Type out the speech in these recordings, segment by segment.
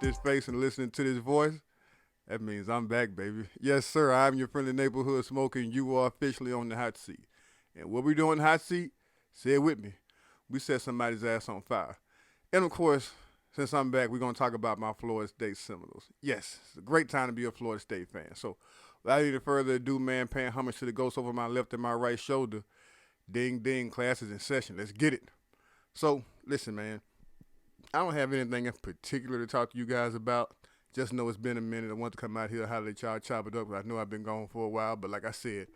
this face and listening to this voice, that means I'm back, baby. Yes, sir. I'm your friendly neighborhood smoker, and you are officially on the hot seat. And what we do on the hot seat, say it with me. We set somebody's ass on fire. And of course, since I'm back, we're going to talk about my Florida State Seminoles. Yes, it's a great time to be a Florida State fan. So, without any further ado, man, paying homage to the ghost over my left and my right shoulder. Ding, ding, classes in session. Let's get it. So, listen, man. I don't have anything in particular to talk to you guys about. Just know it's been a minute. I want to come out here, holler at y'all, chop it up. I know I've been gone for a while, but like I said,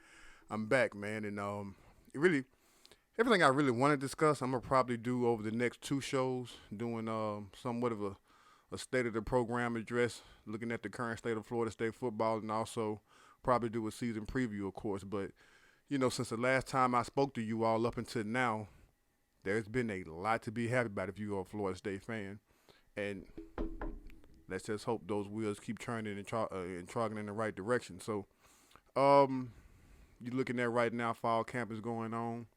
I'm back, man. And it really, everything I really want to discuss, I'm gonna probably do over the next two shows, doing somewhat of a state of the program address, looking at the current state of Florida State football, and also probably do a season preview, of course. But since the last time I spoke to you all up until now, there's been a lot to be happy about if you're a Florida State fan. And let's just hope those wheels keep turning and trogging in the right direction. So, you're looking at right now, fall camp is going on.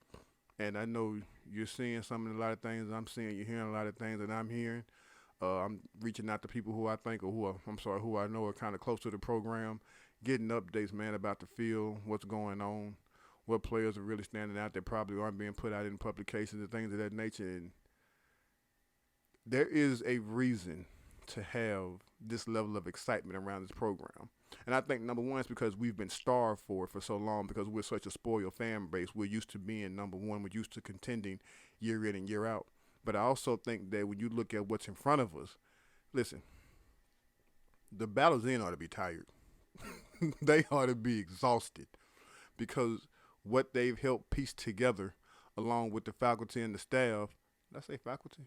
And I know you're seeing a lot of things I'm seeing. You're hearing a lot of things that I'm hearing. I'm reaching out to people who I think or who I know are kind of close to the program, getting updates, man, about the field, what's going on, what players are really standing out that probably aren't being put out in publications and things of that nature. And there is a reason to have this level of excitement around this program. And I think number one is because we've been starved for it for so long because we're such a spoiled fan base. We're used to being number one. We're used to contending year in and year out. But I also think that when you look at what's in front of us, listen, the battles in ought to be tired. They ought to be exhausted because what they've helped piece together along with the faculty and the staff. Did I say faculty?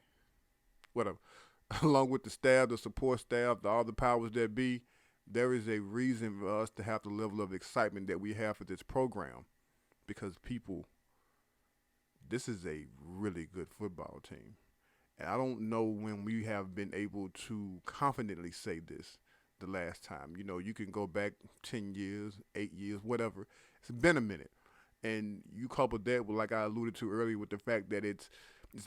Whatever. Along with the staff, the support staff, all the powers that be, there is a reason for us to have the level of excitement that we have for this program because people, this is a really good football team. And I don't know when we have been able to confidently say this the last time. You can go back 10 years, 8 years, whatever. It's been a minute. And you couple that with, like I alluded to earlier, with the fact that it's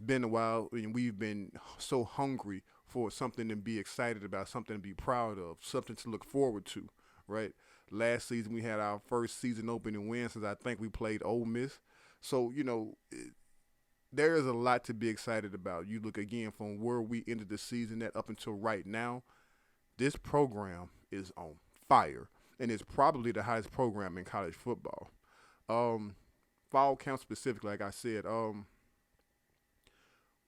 been a while and we've been so hungry for something to be excited about, something to be proud of, something to look forward to, right? Last season we had our first season opening win since I think we played Ole Miss. So, there is a lot to be excited about. You look again from where we ended the season at up until right now, this program is on fire. And it's probably the highest program in college football. Fall camp specifically, like I said,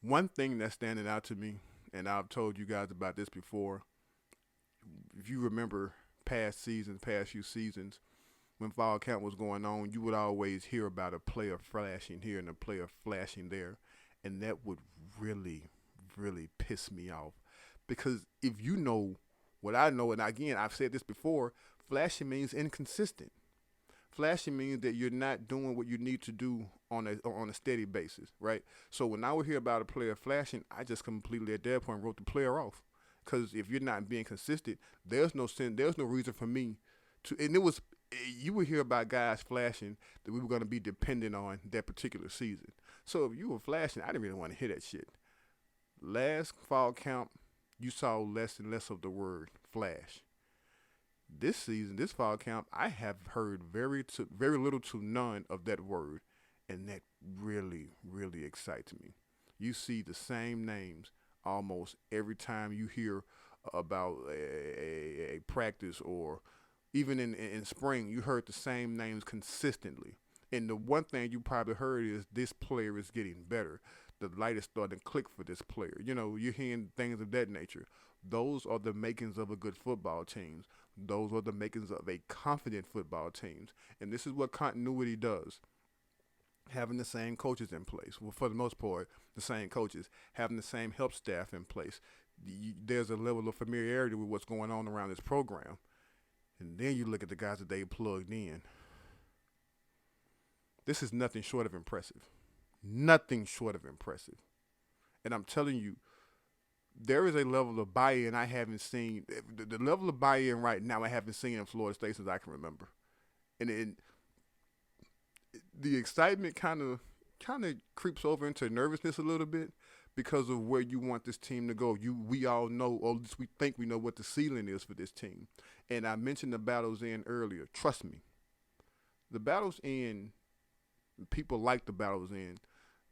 one thing that's standing out to me, and I've told you guys about this before, if you remember past few seasons, when fall camp was going on, you would always hear about a player flashing here and a player flashing there, and that would really, really piss me off. Because if you know what I know, and again, I've said this before, flashing means inconsistent. Flashing means that you're not doing what you need to do on a steady basis, right? So when I would hear about a player flashing, I just completely at that point wrote the player off. Because if you're not being consistent, there's no reason for me to. And you would hear about guys flashing that we were going to be dependent on that particular season. So if you were flashing, I didn't really want to hear that shit. Last fall camp, you saw less and less of the word flash. This season, this fall camp, I have heard very little to none of that word, and that really, really excites me. You see the same names almost every time you hear about a practice, or even in spring, you heard the same names consistently. And the one thing you probably heard is this player is getting better. The light is starting to click for this player. You're hearing things of that nature. Those are the makings of a good football team. Those are the makings of a confident football team. And this is what continuity does. Having the same coaches in place. Well, for the most part, the same coaches. Having the same help staff in place. There's a level of familiarity with what's going on around this program. And then you look at the guys that they plugged in. This is nothing short of impressive. Nothing short of impressive. And I'm telling you, there is a level of buy-in I haven't seen. The level of buy-in right now I haven't seen in Florida State since I can remember. And the excitement kind of creeps over into nervousness a little bit because of where you want this team to go. We all know, or at least we think we know what the ceiling is for this team. And I mentioned the battles in earlier. Trust me, the battles in, people like the battles in.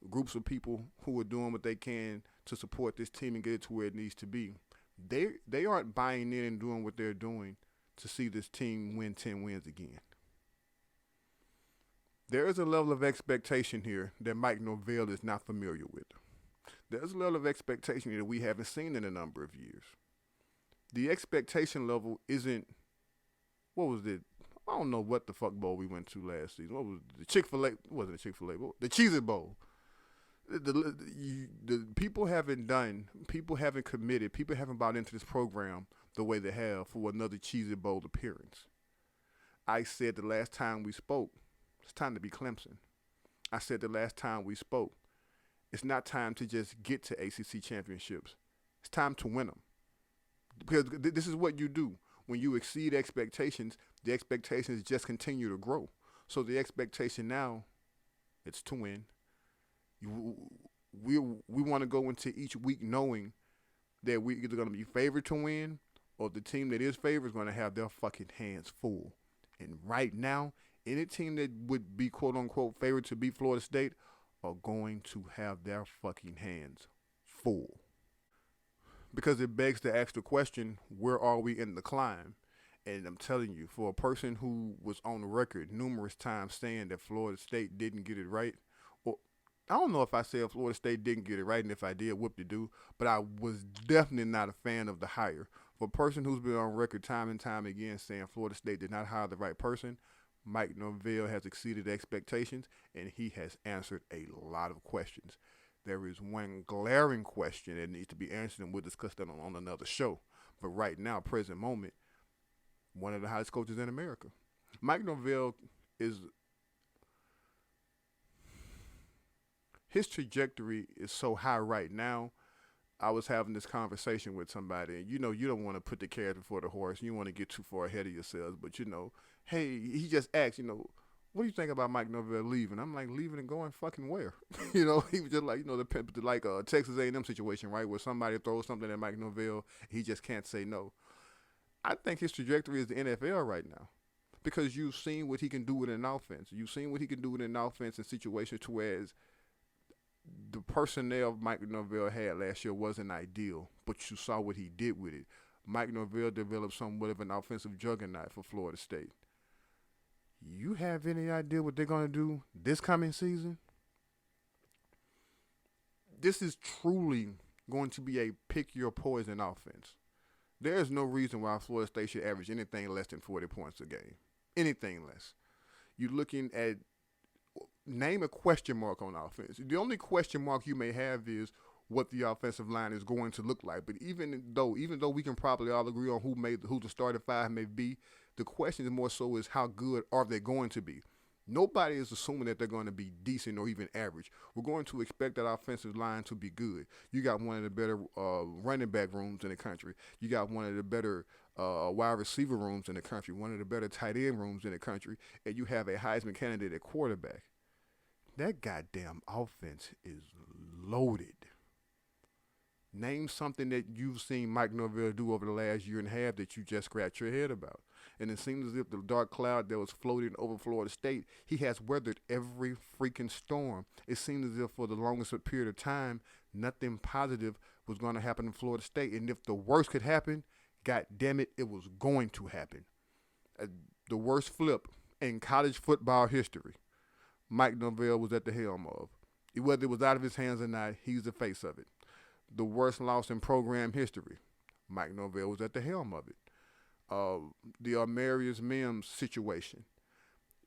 Groups of people who are doing what they can to support this team and get it to where it needs to be. They aren't buying in and doing what they're doing to see this team win 10 wins again. There is a level of expectation here that Mike Norvell is not familiar with. There's a level of expectation here that we haven't seen in a number of years. The expectation level isn't, what was it? I don't know what the fuck bowl we went to last season. What was the Chick-fil-A? Wasn't a Chick-fil-A bowl? The Cheez-It Bowl. The people haven't committed, people haven't bought into this program the way they have for another Cheez-It Bowl appearance. I said the last time we spoke, it's time to be Clemson. I said the last time we spoke, it's not time to just get to ACC championships. It's time to win them. Because this is what you do. When you exceed expectations, the expectations just continue to grow. So the expectation now, it's to win. We want to go into each week knowing that we're either going to be favored to win or the team that is favored is going to have their fucking hands full. And right now, any team that would be quote-unquote favored to beat Florida State are going to have their fucking hands full. Because it begs to ask the question, where are we in the climb? And I'm telling you, for a person who was on the record numerous times saying that Florida State didn't get it right, or I don't know if I said Florida State didn't get it right, and if I did, whoop-de-doo, but I was definitely not a fan of the hire. For a person who's been on record time and time again saying Florida State did not hire the right person, Mike Norvell has exceeded expectations, and he has answered a lot of questions. There is one glaring question that needs to be answered, and we'll discuss that on another show. But right now, present moment, one of the highest coaches in America. Mike Norvell his trajectory is so high right now. I was having this conversation with somebody, and you don't want to put the carriage before the horse. You want to get too far ahead of yourselves, but hey, he just asked, what do you think about Mike Norvell leaving? I'm like, leaving and going fucking where? He was just like, the Texas A&M situation, right, where somebody throws something at Mike Norvell, he just can't say no. I think his trajectory is the NFL right now, because you've seen what he can do with an offense. You've seen what he can do with an offense in situations to where the personnel Mike Norvell had last year wasn't ideal, but you saw what he did with it. Mike Norvell developed somewhat of an offensive juggernaut for Florida State. You have any idea what they're going to do this coming season? This is truly going to be a pick-your-poison offense. There is no reason why Florida State should average anything less than 40 points a game. Anything less. You're looking at, name a question mark on offense. The only question mark you may have is what the offensive line is going to look like. But even though we can probably all agree on who the starting five may be, the question is more so is how good are they going to be. Nobody is assuming that they're going to be decent or even average. We're going to expect that offensive line to be good. You got one of the better running back rooms in the country. You got one of the better wide receiver rooms in the country, one of the better tight end rooms in the country, and you have a Heisman candidate at quarterback. That goddamn offense is loaded. Name something that you've seen Mike Norvell do over the last year and a half that you just scratch your head about. And it seems as if the dark cloud that was floating over Florida State, he has weathered every freaking storm. It seems as if for the longest period of time, nothing positive was going to happen in Florida State. And if the worst could happen, god damn it, it was going to happen. The worst flip in college football history, Mike Norvell was at the helm of. Whether it was out of his hands or not, he's the face of it. The worst loss in program history, Mike Norvell was at the helm of it. The Armarius Mims situation.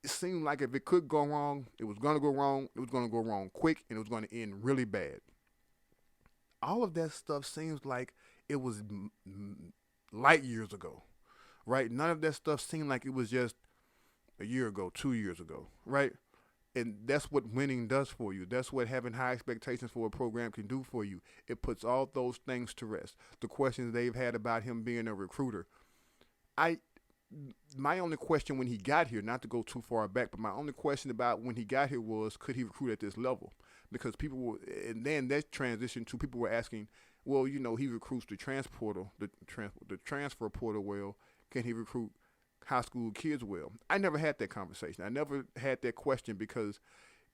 It seemed like if it could go wrong, it was going to go wrong. It was going to go wrong quick, and it was going to end really bad. All of that stuff seems like it was light years ago, right? None of that stuff seemed like it was just a year ago, 2 years ago, right? And that's what winning does for you. That's what having high expectations for a program can do for you. It puts all those things to rest. The questions they've had about him being a recruiter. My only question when he got here, not to go too far back, but my only question about when he got here was, could he recruit at this level? because people were, and then that transition to people were asking, well, he recruits the transfer portal well. Can he recruit high school kids well? I never had that conversation. I never had that question because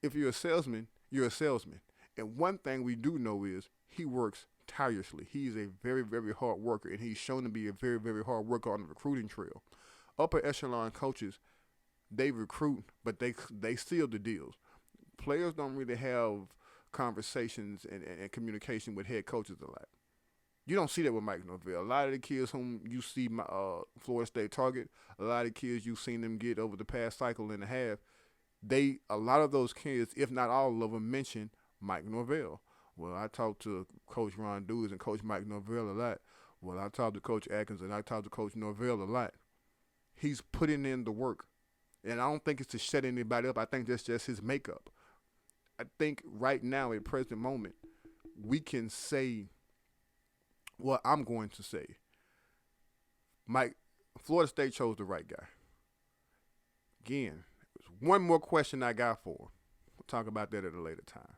if you're a salesman, you're a salesman. And one thing we do know is he works tirelessly. He's a very, very hard worker, and he's shown to be a very, very hard worker on the recruiting trail. Upper echelon coaches, they recruit, but they seal the deals. Players don't really have conversations and communication with head coaches a lot. You don't see that with Mike Norvell. A lot of the kids whom you see Florida State target, a lot of kids you've seen them get over the past cycle and a half, a lot of those kids, if not all of them, mention Mike Norvell. Well, I talked to Coach Ron Dewis and Coach Mike Norvell a lot. Well, I talked to Coach Atkins and I talked to Coach Norvell a lot. He's putting in the work. And I don't think it's to shut anybody up. I think that's just his makeup. I think right now, at present moment, we can say what I'm going to say. Florida State chose the right guy. Again, there's one more question I got for him. We'll talk about that at a later time.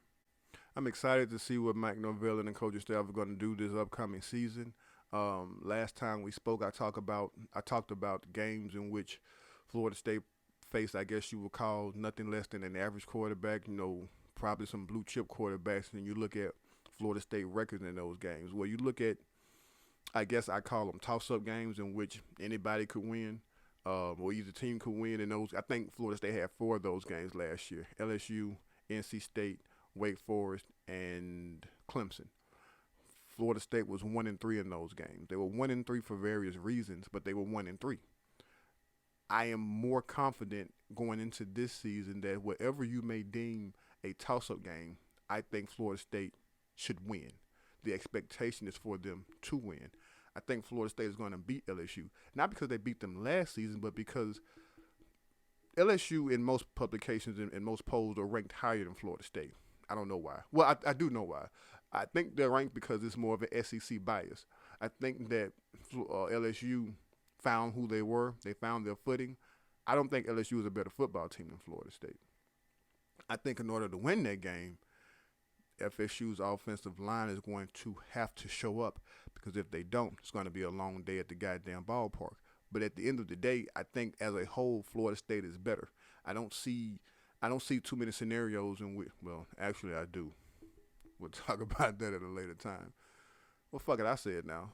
I'm excited to see what Mike Norvell and the coaching staff are going to do this upcoming season. Last time we spoke, I talked about games in which Florida State faced, I guess you would call, nothing less than an average quarterback, probably some blue chip quarterbacks, and you look at Florida State records in those games. Well, you look at, I guess I call them toss-up games in which anybody could win, or either team could win in those. I think Florida State had 4 of those games last year: LSU, NC State, Wake Forest, and Clemson. Florida State was 1-3 in those games. They were 1-3 for various reasons, but they were 1-3. I am more confident going into this season that whatever you may deem a toss-up game, I think Florida State should win. The expectation is for them to win. I think Florida State is going to beat LSU, not because they beat them last season, but because LSU in most publications and most polls are ranked higher than Florida State. I don't know why. Well, I do know why. I think they're ranked because it's more of an SEC bias. I think that LSU found who they were. They found their footing. I don't think LSU is a better football team than Florida State. I think in order to win that game, FSU's offensive line is going to have to show up, because if they don't, it's going to be a long day at the goddamn ballpark. But at the end of the day, I think as a whole, Florida State is better. I don't see too many scenarios in which, well, actually I do. We'll talk about that at a later time. Well, fuck it, I say it now.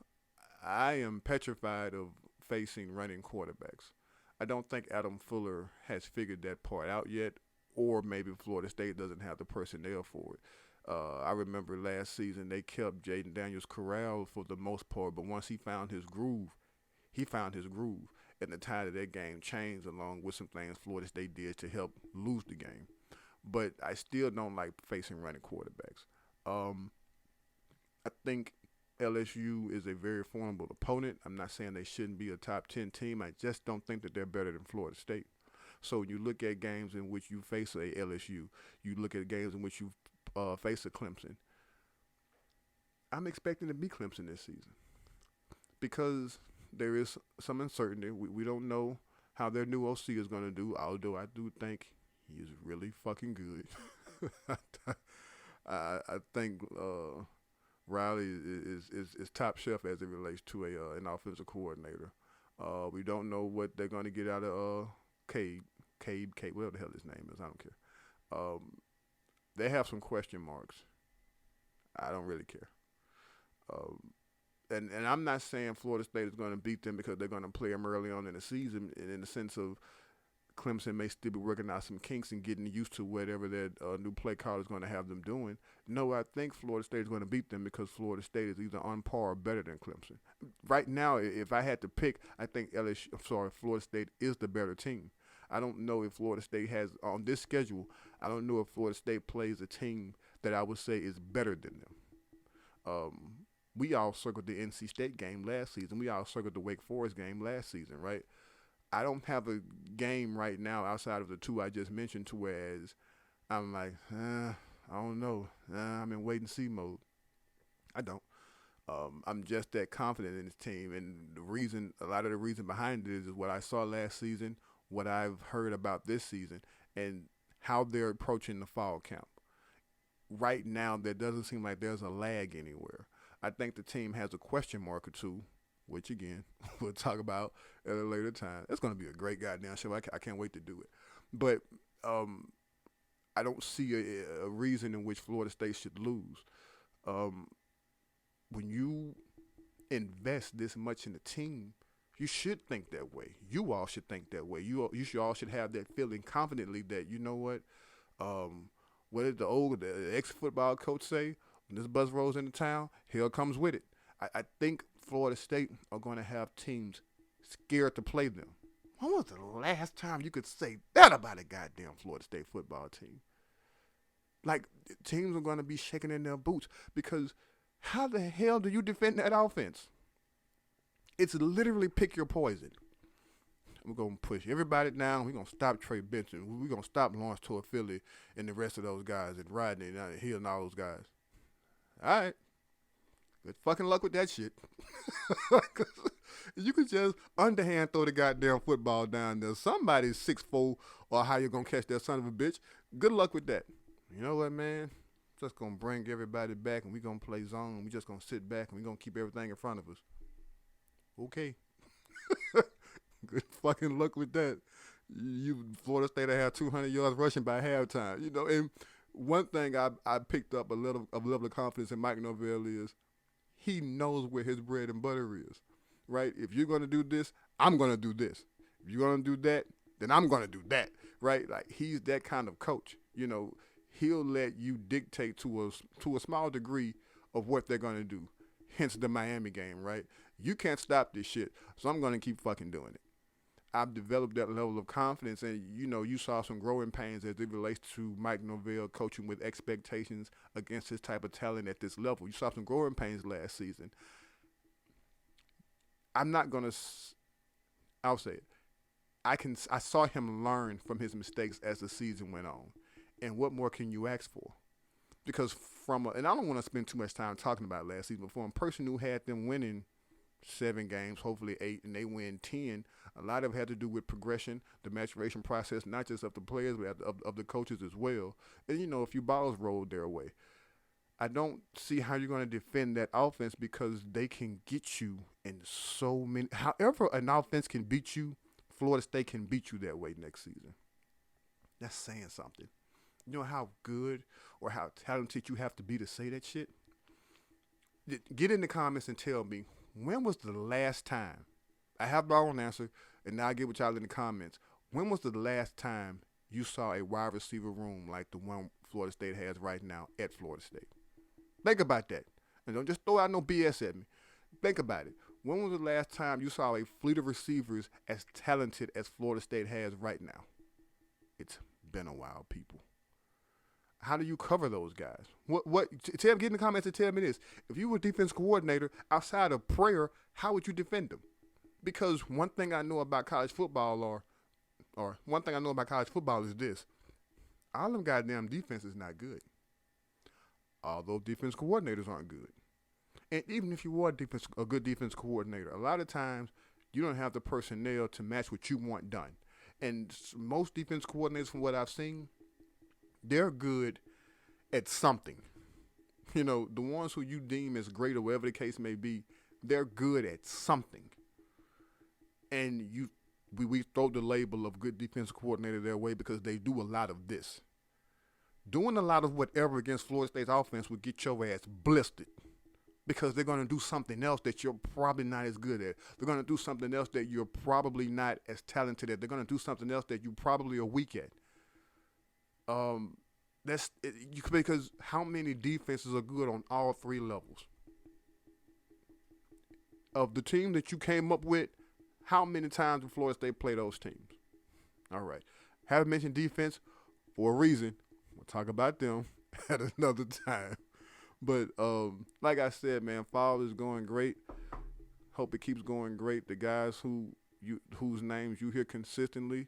I am petrified of facing running quarterbacks. I don't think Adam Fuller has figured that part out yet, or maybe Florida State doesn't have the personnel for it. I remember last season they kept Jaden Daniels corralled for the most part, but once he found his groove, and the tide of that game changed along with some things Florida State did to help lose the game. But I still don't like facing running quarterbacks. I think LSU is a very formidable opponent. I'm not saying they shouldn't be a top 10 team. I just don't think that they're better than Florida State. So you look at games in which you face a LSU, you look at games in which you face a Clemson. I'm expecting to beat Clemson this season because there is some uncertainty. We don't know how their new OC is going to do, although I do think he is really fucking good. I think Riley is top shelf as it relates to an offensive coordinator. We don't know what they're going to get out of Cade, whatever the hell his name is. I don't care. They have some question marks. I don't really care. And I'm not saying Florida State is going to beat them because they're going to play them early on in the season, in the sense of Clemson may still be working out some kinks and getting used to whatever their new play call is going to have them doing. No, I think Florida State is going to beat them because Florida State is either on par or better than Clemson. Right now, if I had to pick, I think Florida State is the better team. I don't know if Florida State has, on this schedule, I don't know if Florida State plays a team that I would say is better than them. We all circled the NC State game last season. We all circled the Wake Forest game last season, right? I don't have a game right now outside of the two I just mentioned to whereas I'm like, I don't know. I'm in wait-and-see mode. I don't. I'm just that confident in this team. And a lot of the reason behind it is what I saw last season, what I've heard about this season, and how they're approaching the fall camp. right now there doesn't seem like there's a lag anywhere. I think the team has a question mark or two, which again we'll talk about at a later time. It's going to be a great goddamn show. I can't wait to do it. But um, I don't see a reason in which Florida State should lose. Um, when you invest this much in the team, you should think that way. You all should think that way. You should all should have that feeling confidently that you know um, what did the ex football coach say? When this bus rolls into town, hell comes with it. I think Florida State are going to have teams scared to play them. When was the last time you could say that about a goddamn Florida State football team? Like, teams are going to be shaking in their boots because how the hell do you defend that offense? It's literally pick your poison. We're going to push everybody down. We're going to stop Trey Benson. We're going to stop Lawrence Philly and the rest of those guys and Rodney and Hill and all those guys. All right. Good fucking luck with that shit. You could just underhand throw the goddamn football down there. Somebody's 6'4" or how you going to catch that son of a bitch. Good luck with that. You know what, man? Just going to bring everybody back and we're going to play zone. We're just going to sit back and we're going to keep everything in front of us. Okay. Good fucking luck with that. Florida State had 200 yards rushing by halftime. You know, and one thing I picked up a level of confidence in Mike Norvell is he knows where his bread and butter is, right? If you're going to do this, I'm going to do this. If you're going to do that, then I'm going to do that, right? Like, he's that kind of coach. You know, he'll let you dictate to a small degree of what they're going to do. Hence the Miami game, right? You can't stop this shit, so I'm going to keep fucking doing it. I've developed that level of confidence, and you know, you saw some growing pains as it relates to Mike Norvell coaching with expectations against his type of talent at this level. You saw some growing pains last season. I'm not gonna. I'll say it. I saw him learn from his mistakes as the season went on, and what more can you ask for? Because and I don't want to spend too much time talking about last season, but from a person who had them winning 7 games, hopefully 8, and they win 10. A lot of it had to do with progression, the maturation process, not just of the players, but of the coaches as well. And, you know, a few balls rolled their way. I don't see how you're going to defend that offense because they can get you in so many. However an offense can beat you, Florida State can beat you that way next season. That's saying something. You know how good or how talented you have to be to say that shit? Get in the comments and tell me, when was the last time? I have my own answer, and now I get with y'all in the comments. When was the last time you saw a wide receiver room like the one Florida State has right now at Florida State? Think about that. And don't just throw out no BS at me. Think about it. When was the last time you saw a fleet of receivers as talented as Florida State has right now? It's been a while, people. How do you cover those guys? Get in the comments and tell me this. If you were a defense coordinator outside of prayer, how would you defend them? Because one thing I know about college football or one thing I know about college football is this. All them goddamn defense is not good. Although defense coordinators aren't good. And even if you were a good defense coordinator, a lot of times you don't have the personnel to match what you want done. And most defense coordinators, from what I've seen, they're good at something. You know, the ones who you deem as great or whatever the case may be, they're good at something. And we throw the label of good defense coordinator their way because they do a lot of this. Doing a lot of whatever against Florida State's offense would get your ass blistered because they're going to do something else that you're probably not as good at. They're going to do something else that you're probably not as talented at. They're going to do something else that you probably are weak at. Because how many defenses are good on all 3 levels? Of the team that you came up with, how many times did Florida State play those teams? All right. Haven't mentioned defense for a reason. We'll talk about them at another time. But like I said, man, fall is going great. Hope it keeps going great. The guys whose names you hear consistently,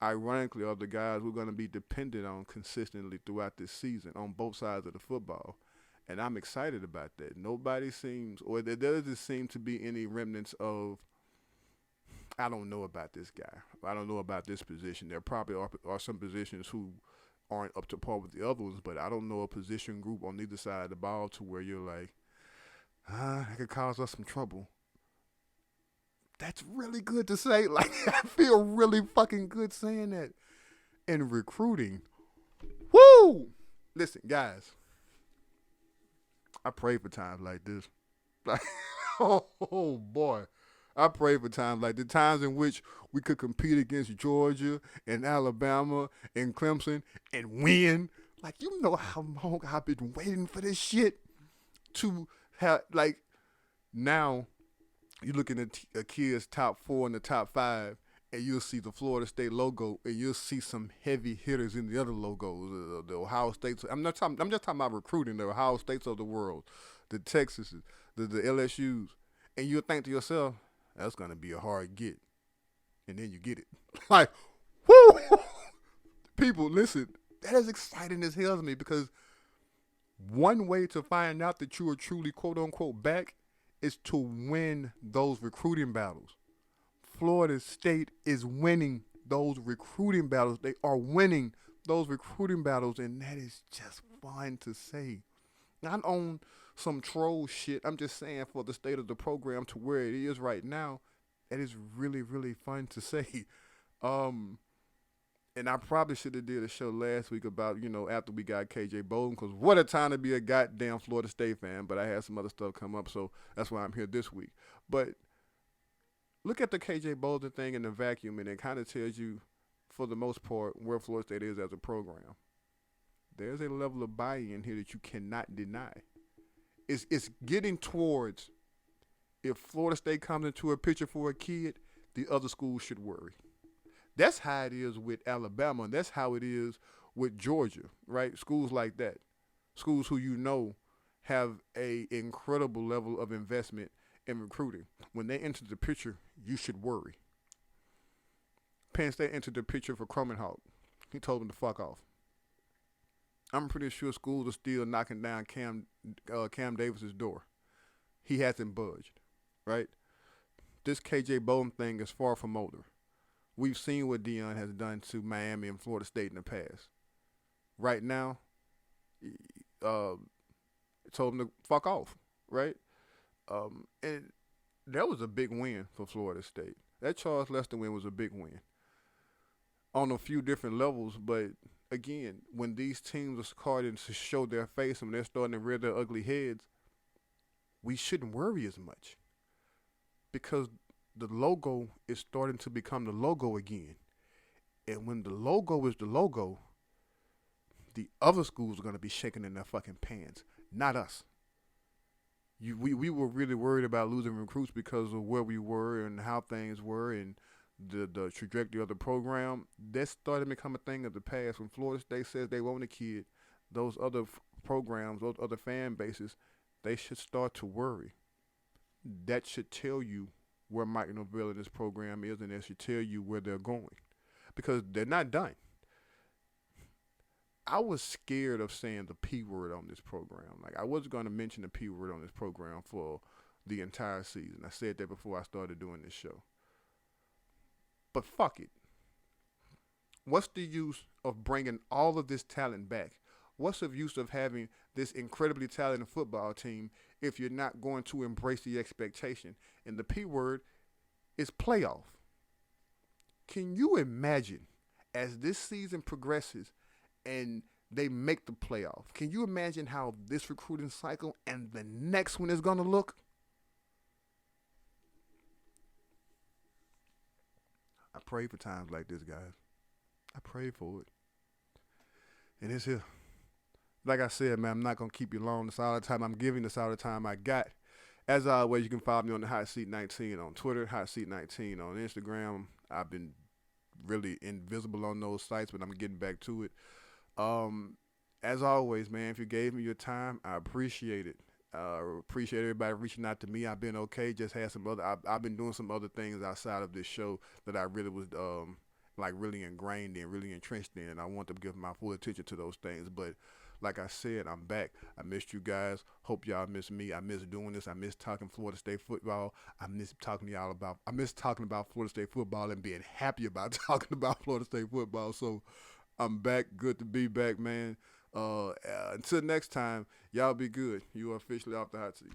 ironically, are the guys we're going to be dependent on consistently throughout this season on both sides of the football. And I'm excited about that. Nobody seems, or there doesn't seem to be any remnants of, I don't know about this guy. I don't know about this position. There probably are some positions who aren't up to par with the other ones, but I don't know a position group on either side of the ball to where you're like, that could cause us some trouble. That's really good to say. Like, I feel really fucking good saying that. In recruiting, woo! Listen, guys, I pray for times like this. Like, oh boy. I pray for times like the times in which we could compete against Georgia and Alabama and Clemson and win. Like, you know how long I've been waiting for this shit to have, like, now you looking at a kid's top 4 and the top 5, and you'll see the Florida State logo, and you'll see some heavy hitters in the other logos, the Ohio States. I'm just talking about recruiting, the Ohio States of the world, the Texases, the LSU's, and you'll think to yourself, that's gonna be a hard get, and then you get it. Like, whoo! People, listen, that is exciting as hell to me, because one way to find out that you are truly quote unquote back is to win those recruiting battles. Florida State is winning those recruiting battles. They are winning those recruiting battles, and that is just fun to say. Not on some troll shit. I'm just saying, for the state of the program to where it is right now, that is really, really fun to say. And I probably should have did a show last week about, after we got KJ Bolden, because what a time to be a goddamn Florida State fan. But I had some other stuff come up, so that's why I'm here this week. But look at the KJ Bolden thing in the vacuum, and it kind of tells you, for the most part, where Florida State is as a program. There's a level of buy-in here that you cannot deny. It's getting towards, if Florida State comes into a picture for a kid, the other schools should worry. That's how it is with Alabama, and that's how it is with Georgia, right? Schools like that. Schools who have a incredible level of investment in recruiting. When they enter the picture, you should worry. Penn State entered the picture for Cromenhawk. He told them to fuck off. I'm pretty sure schools are still knocking down Cam Davis's door. He hasn't budged, right? This KJ Bolden thing is far from over. We've seen what Deion has done to Miami and Florida State in the past. Right now, told him to fuck off, right? And that was a big win for Florida State. That Charles Lester win was a big win on a few different levels. But again, when these teams are starting to show their face and they're starting to rear their ugly heads, we shouldn't worry as much, because the logo is starting to become the logo again. And when the logo is the logo, the other schools are going to be shaking in their fucking pants, not us. We were really worried about losing recruits because of where we were and how things were and the trajectory of the program. That started to become a thing of the past. When Florida State says they want a kid, those other programs, those other fan bases, they should start to worry. That should tell you where Mike Norvell and this program is, and it should tell you where they're going, because they're not done. I was scared of saying the P word on this program. Like, I wasn't going to mention the P word on this program for the entire season. I said that before I started doing this show. But fuck it. What's the use of bringing all of this talent back? What's the use of having this incredibly talented football team if you're not going to embrace the expectation? And the P word is playoff. Can you imagine, as this season progresses and they make the playoff, can you imagine how this recruiting cycle and the next one is going to look? I pray for times like this, guys. I pray for it. And it's here. Like I said, man, I'm not going to keep you long. That's all the time I'm giving. That's all the time I got. As always, you can follow me on the Hot Seat 19 on Twitter, Hot Seat 19 on Instagram. I've been really invisible on those sites, but I'm getting back to it. As always, man, if you gave me your time, I appreciate it. Appreciate everybody reaching out to me. I've been okay. Just had some other. I've been doing some other things outside of this show that I really was really ingrained in, really entrenched in, and I want to give my full attention to those things. But like I said, I'm back. I missed you guys. Hope y'all miss me. I miss doing this. I miss talking Florida State football. I miss talking to y'all I miss talking about Florida State football and being happy about talking about Florida State football. So I'm back. Good to be back, man. Until next time, y'all be good. You are officially off the hot seat.